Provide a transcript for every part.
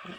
Hi.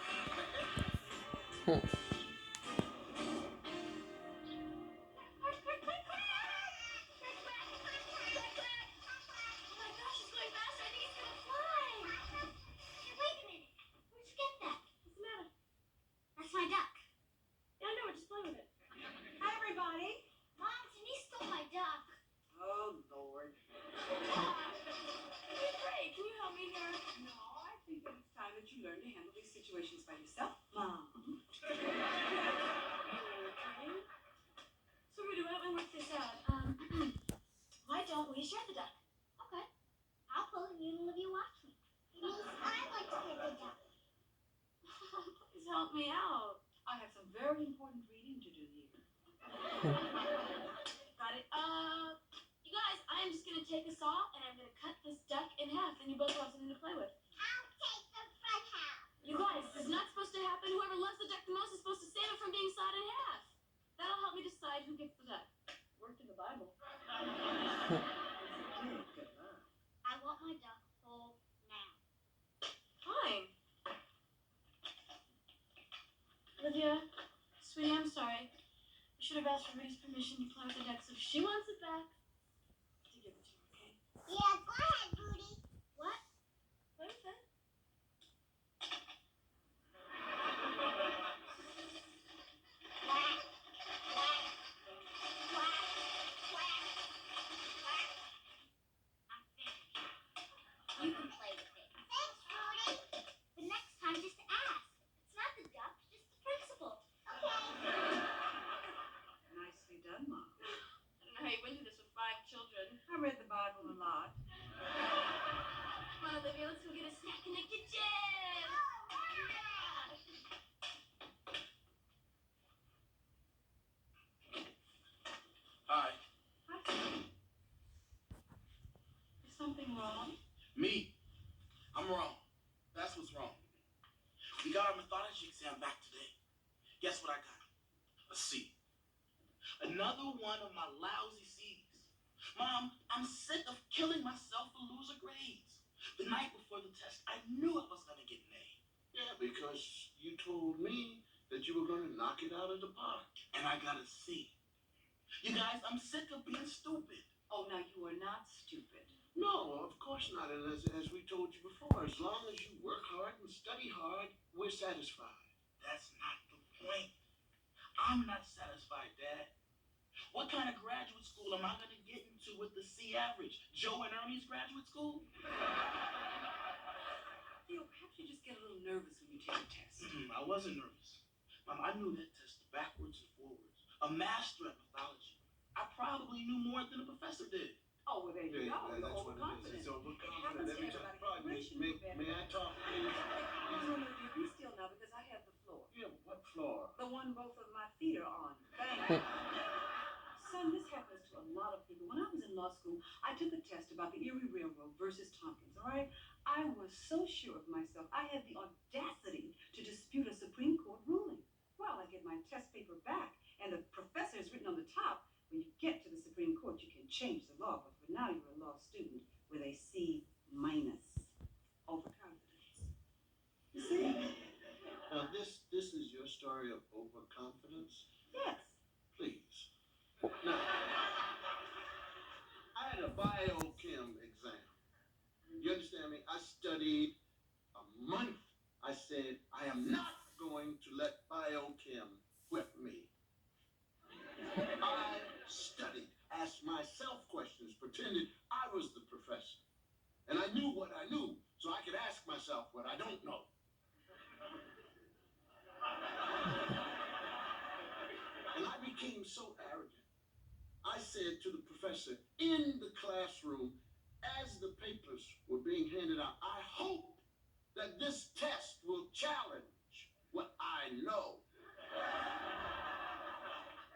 Me. I'm wrong. That's what's wrong. We got our mythology exam back today. Guess what I got? A C. Another one of my lousy C's. Mom, I'm sick of killing myself for loser grades. The night before the test, I knew I was going to get an A. Yeah, because you told me that you were going to knock it out of the park. And I got a C. You guys, I'm sick of being stupid. Oh, now you are not stupid. No, of course not. And as we told you before, as long as you work hard and study hard, we're satisfied. That's not the point. I'm not satisfied, Dad. What kind of graduate school am I going to get into with the C average? Joe and Ernie's graduate school? Theo, perhaps you just get a little nervous when you take a test. I wasn't nervous. Mom, I knew that test backwards and forwards. A master at mythology. I probably knew more than the professor did. Oh, well, there you go. That's You're what overconfident. it is. It's overconfident Happens to every time. everybody. Right, may I talk, please? No, be still now because I have the floor. Yeah, what floor? The one both of my feet are on. Thank you. Son, this happens to a lot of people. When I was in law school, I took a test about the Erie Railroad versus Tompkins, all right? I was so sure of myself, I had the audacity to dispute a Supreme Court ruling. Well, I get my test paper back, and the professor is written on the top. When you get to the Supreme Court, you can change the law, but for now you're a law student with a C minus. Overconfidence. You see? Now, this is your story of overconfidence? Yes. Please. Now, I had a biochem exam. You understand me? I studied a month. I said, I am not going to let biochem whip me. I studied, asked myself questions, pretended I was the professor. And I knew what I knew, so I could ask myself what I don't know. And I became so arrogant. I said to the professor in the classroom, as the papers were being handed out, I hope that this test will challenge what I know.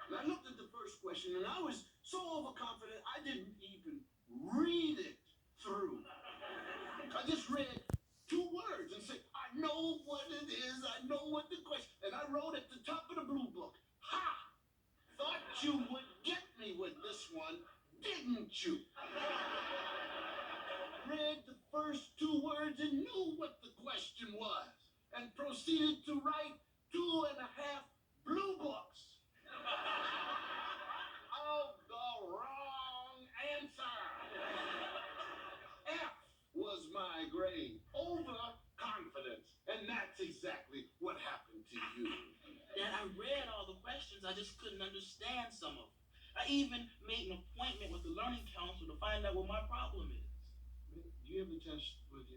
And I looked at the first question, and I was so overconfident, I didn't even read it through. I just read 2 words and said, I know what it is, I know what the question, and I wrote at the top of the blue book, ha! Thought you would get me with this one, didn't you? Read the first 2 words and knew what the question was. and proceeded to write 2.5 blue books. Of the wrong answer. F was my grade. Overconfidence. And that's exactly what happened to you. Dad, I read all the questions. I just couldn't understand some of them. I even made an appointment with the learning counselor to find out what my problem is. Do you have the test with you?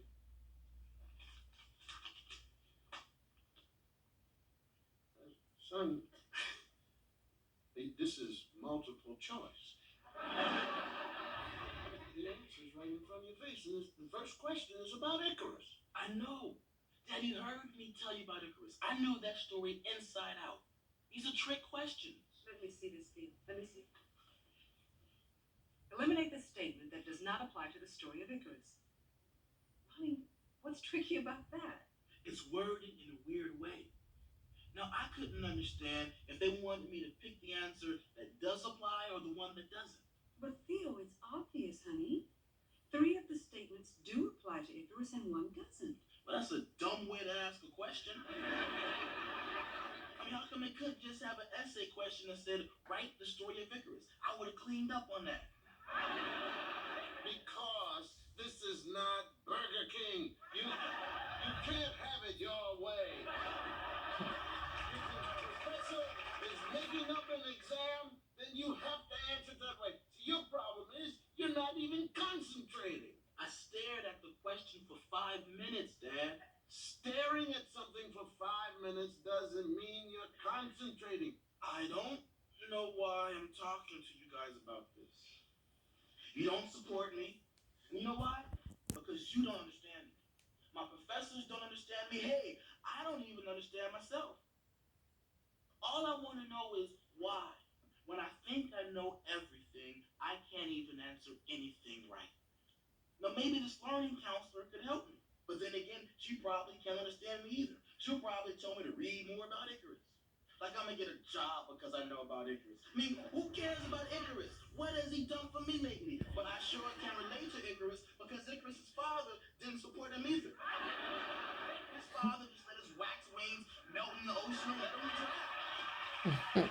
Son, this is multiple choice. The answer's right in front of your face. And the first question is about Icarus. I know. Dad, you heard me tell you about Icarus. I knew that story inside out. These are trick questions. Let me see this, Theo. Let me see. Eliminate the statement that does not apply to the story of Icarus. Honey, what's tricky about that? It's worded in a weird way. Now, I couldn't understand if they wanted me to pick the answer that does apply or the one that doesn't. But Theo, it's obvious, honey. 3 of the statements do apply to Icarus and 1 doesn't. Well, that's a dumb way to ask a question. I mean, how come they couldn't just have an essay question that said, write the story of Icarus? I would have cleaned up on that. Because this is not Burger King. You can't have it your way. If the professor is making up an exam, then you have to answer that way. See, your problem is you're not even concentrating. I stared at the question for 5 minutes, Dad. Staring at something for 5 minutes doesn't mean you're concentrating. I don't know why I'm talking to you guys about this. You don't support me. And you know why? Because you don't understand me. My professors don't understand me. Hey, I don't even understand myself. All I want to know is why. When I think I know everything, I can't even answer anything right. Now, maybe this learning counselor could help me. But then again, she probably can't understand me either. She'll probably tell me to read more about Icarus. Like I'm going to get a job because I know about Icarus. I mean, who cares about Icarus? What has he done for me lately? But I sure can relate to Icarus because Icarus' father didn't support him either. His father just let his wax wings melt in the ocean and let him drown.